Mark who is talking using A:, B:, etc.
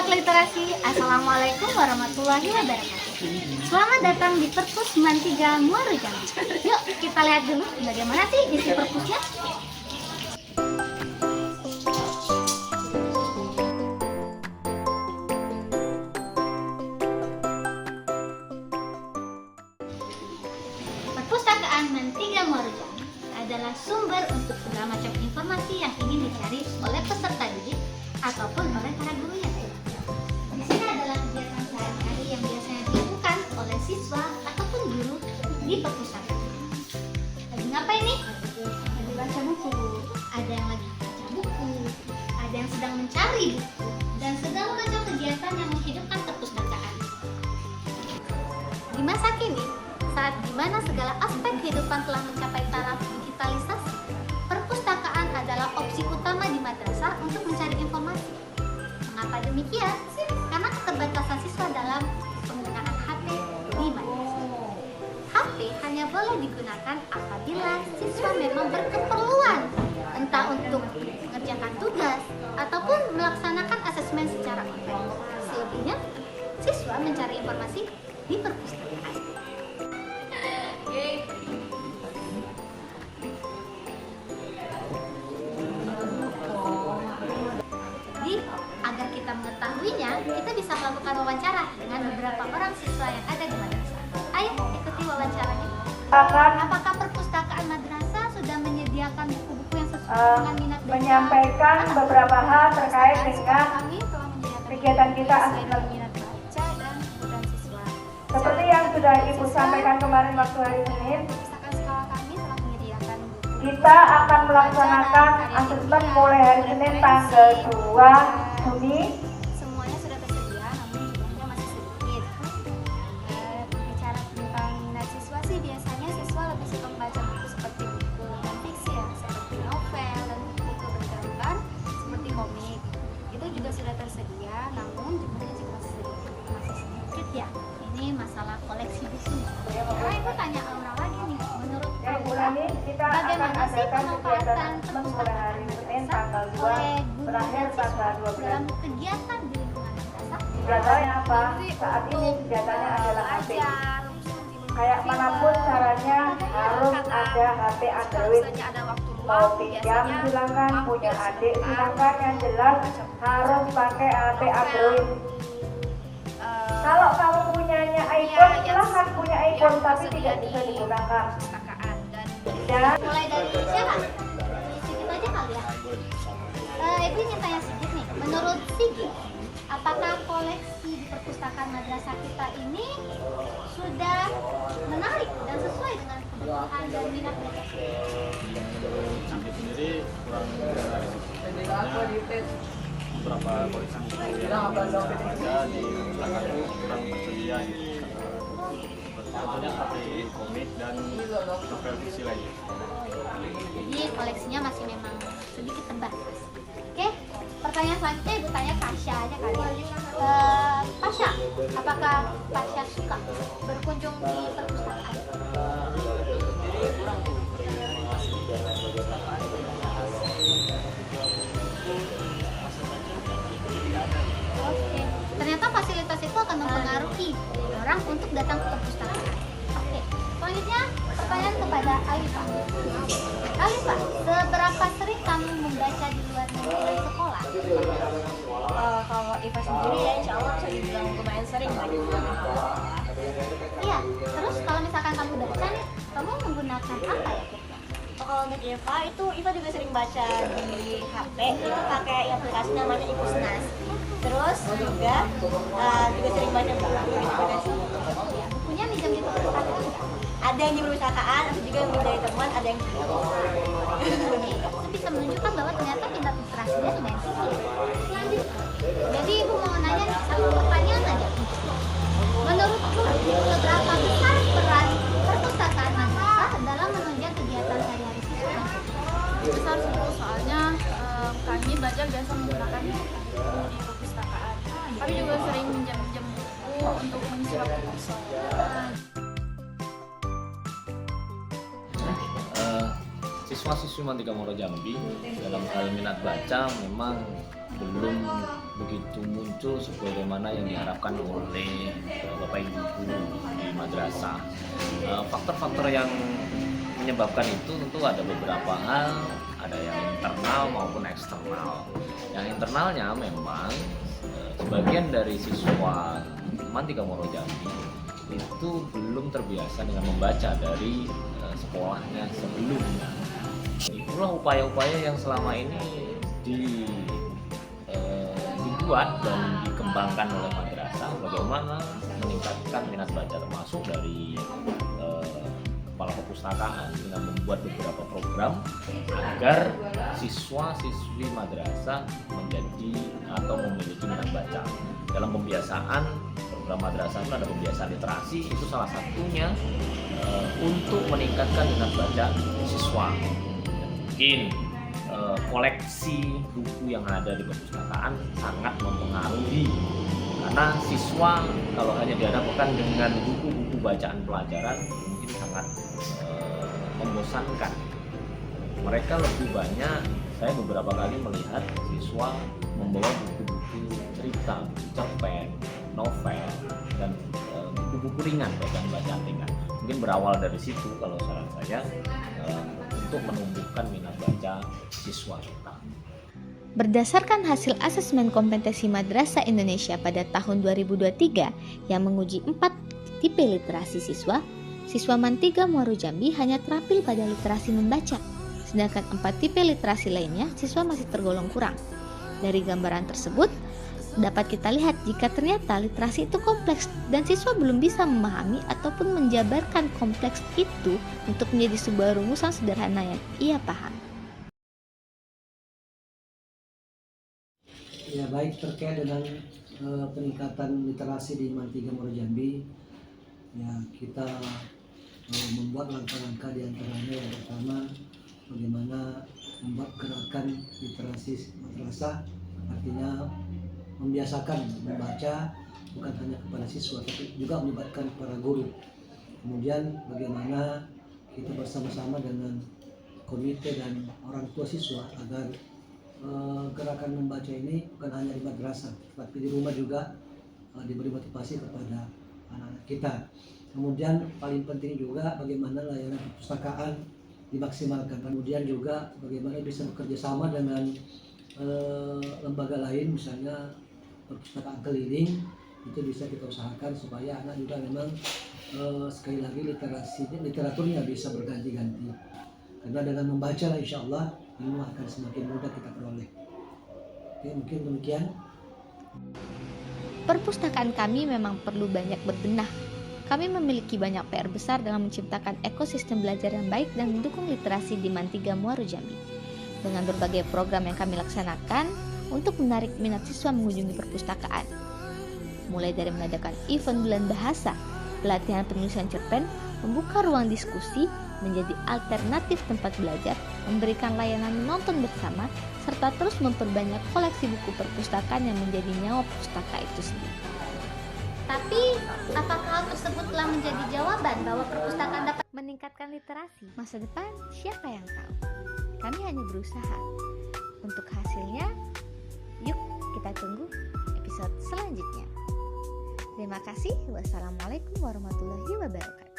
A: Sobat Literasi, Assalamualaikum warahmatullahi wabarakatuh. Selamat datang di Perpus 93 Muaro Jambi. Yuk kita lihat dulu bagaimana sih isi perpusnya. Perpustakaan Mantiga Muaro Jambi adalah sumber untuk segala macam informasi yang ingin dicari oleh peserta didik ataupun oleh para gurunya. Di sini adalah kegiatan sehari-hari yang biasanya dilakukan oleh siswa ataupun guru di perpustakaan. Lagi ngapain nih? Lagi baca buku. Ada yang lagi baca buku, ada yang sedang mencari buku, dan segala macam kegiatan yang menghidupkan perpustakaan. Di masa kini, saat dimana segala aspek kehidupan telah mencapai taraf digitalisasi, perpustakaan adalah opsi utama di madrasah untuk mencari informasi. Mengapa demikian? Karena keterbatasan siswa dalam penggunaan HP di madrasah. HP hanya boleh digunakan apabila siswa memang berkeperluan, entah untuk mengerjakan tugas ataupun melaksanakan asesmen secara online. Selebihnya, siswa mencari informasi di perpustakaan. Agar kita mengetahuinya, kita bisa melakukan wawancara dengan beberapa orang siswa yang ada di madrasah. Ayo ikuti wawancaranya. Apakah perpustakaan madrasah sudah menyediakan buku-buku yang sesuai dengan minat dan
B: menyampaikan beberapa hal terkait dengan
A: kami telah menyediakan
B: kegiatan kita
A: sesuai dengan minat baca dan kebutuhan siswa.
B: seperti yang sudah Ibu sampaikan kemarin waktu hari Senin.
A: Perpustakaan sekolah kami telah menyediakan buku.
B: Kita akan melaksanakan asesmen mulai hari Senin tanggal 2 Juni.
A: Semuanya sudah tersedia, namun jumlahnya masih sedikit. Bicara tentang minat siswa sih, biasanya siswa lebih suka membaca buku seperti buku non-fiksi ya, seperti novel dan buku bergambar seperti komik. Itu juga sudah tersedia, namun jumlahnya juga masih sedikit ya. Ini masalah koleksi buku. Sekarang Ibu tanya Aura lagi nih, menurut Aura,
B: Ini kita akan
A: bagaimana sih
B: adakan kegiatan
A: pemanfaatan
B: asesmen mulai hari Senin tanggal 2
A: oleh guru
B: berakhir
A: dan siswa
B: tanggal 12.
A: dalam kegiatan di lingkungan madrasah?
B: Kegiatannya apa? Saat ini kegiatannya adalah HP. Kayak manapun caranya harus ada HP Android. Mau pinjam silakan, punya adik silakan, yang jelas harus pakai HP Android. Kalau kamu punyanya iPhone, silahkan punya iPhone, tapi tidak bisa digunakan. Dan
A: Mulai dari siapa? Sigit aja kali ya. Ibu ingin tanya Sigit nih, menurut Sigit, apakah koleksi di perpustakaan madrasah kita ini sudah menarik dan sesuai dengan kebutuhan dan minat mereka?
C: Sigit sendiri kurang menarik. Beberapa koleksi buku yang ada di perpustakaan itu kurang tersedia gitu. Contohnya seperti komik dan novel fiksi lainnya.
A: Jadi koleksinya masih memang sedikit terbatas. Oke, pertanyaan selanjutnya Ibu tanya Pasha aja kali ya. Pasha, apakah Pasha suka berkunjung di perpustakaan? Oke, ternyata fasilitas itu akan mempengaruhi orang untuk datang ke perpustakaan. Oke, selanjutnya pertanyaan kepada Alifa. Alifa, seberapa sering kamu membaca di luar negeri dan sekolah?
D: Kalau Iva sendiri ya insya Allah bisa dibilang lumayan sering lagi.
A: Iya, terus kalau misalkan kamu baca nih, kamu menggunakan apa ya?
D: Kalau untuk Iva itu Iva juga sering baca di HP, itu pakai aplikasi namanya Ikusnas. Terus juga sering baca buku di aplikasi.
A: Bukunya minjam di perpustakaan nggak?
D: Ada yang di perpustakaan, ada juga yang dari teman, ada yang
A: Itu bisa menunjukkan bahwa ternyata tingkat literasinya lumayan tinggi. Lanjut. Jadi Ibu mau nanya nih, satu pertanyaan aja. Menurutku, seberapa besar peran perpustakaan madrasah dalam menunjang kegiatan sehari-hari siswa?
E: Besar sih Bu, soalnya kami belajar biasa menggunakan buku di perpustakaan. Kami juga sering minjam-minjam buku untuk mengisi waktu kosong.
C: Siswa-siswi Mantiga Muaro Jambi dalam hal minat baca memang belum
F: begitu muncul sebagaimana yang diharapkan oleh Bapak Ibu guru di madrasah. Faktor-faktor yang menyebabkan itu tentu ada beberapa hal, ada yang internal maupun eksternal. Yang internalnya memang sebagian dari siswa Mantiga Moro Jambi itu belum terbiasa dengan membaca dari sekolahnya sebelumnya. Itulah upaya-upaya yang selama ini dibuat dan dikembangkan oleh madrasah, bagaimana meningkatkan minat baca, termasuk dari kepala perpustakaan dengan membuat beberapa program agar siswa-siswi madrasah menjadi atau memiliki minat baca. Dalam pembiasaan, program madrasah itu ada pembiasaan literasi, itu salah satunya untuk meningkatkan minat baca siswa. Mungkin koleksi buku yang ada di perpustakaan sangat mempengaruhi, karena siswa kalau hanya dihadapkan dengan buku-buku bacaan pelajaran mungkin sangat membosankan. Mereka lebih banyak, saya beberapa kali melihat siswa membawa buku-buku cerita, buku cerpen, novel, dan buku-buku ringan, bacaan-bacaan ringan. Mungkin berawal dari situ kalau saran saya, untuk menumbuhkan minat baca siswa kita.
G: Berdasarkan hasil asesmen kompetensi Madrasah Indonesia pada tahun 2023 yang menguji 4 tipe literasi siswa, siswa Mantiga Moro Jambi hanya terampil pada literasi membaca, sedangkan 4 tipe literasi lainnya siswa masih tergolong kurang. Dari gambaran tersebut, dapat kita lihat jika ternyata literasi itu kompleks dan siswa belum bisa memahami ataupun menjabarkan kompleks itu untuk menjadi sebuah rumusan sederhana yang ia paham.
H: Ya, baik, terkait dengan peningkatan literasi di Mantiga Moro Jambi, ya kita membuat langkah-langkah, di antaranya yang pertama bagaimana membuat gerakan literasi madrasah, artinya membiasakan membaca bukan hanya kepada siswa tapi juga melibatkan para guru. Kemudian bagaimana kita bersama-sama dengan komite dan orang tua siswa agar gerakan membaca ini bukan hanya di madrasah tapi di rumah juga diberi motivasi kepada anak-anak kita. Kemudian paling penting juga bagaimana layanan perpustakaan dimaksimalkan. Kemudian juga bagaimana bisa bekerja sama dengan lembaga lain, misalnya perpustakaan keliling, itu bisa kita usahakan supaya anak juga memang sekali lagi literaturnya bisa berganti-ganti, karena dengan membaca lah insya Allah ilmu akan semakin mudah kita peroleh. Oke, mungkin demikian.
G: Perpustakaan kami memang perlu banyak berbenah. Kami memiliki banyak PR besar dalam menciptakan ekosistem belajar yang baik dan mendukung literasi di Mantiga Moro Jambi. Dengan berbagai program yang kami laksanakan untuk menarik minat siswa mengunjungi perpustakaan. Mulai dari mengadakan event bulan bahasa, pelatihan penulisan cerpen, membuka ruang diskusi, menjadi alternatif tempat belajar, memberikan layanan menonton bersama, serta terus memperbanyak koleksi buku perpustakaan yang menjadi nyawa pustaka itu sendiri.
A: Tapi, apakah hal tersebut telah menjadi jawaban bahwa perpustakaan dapat
G: Meningkatkan literasi, masa depan siapa yang tahu? Kami hanya berusaha. Untuk hasilnya, yuk kita tunggu episode selanjutnya. Terima kasih. Wassalamualaikum warahmatullahi wabarakatuh.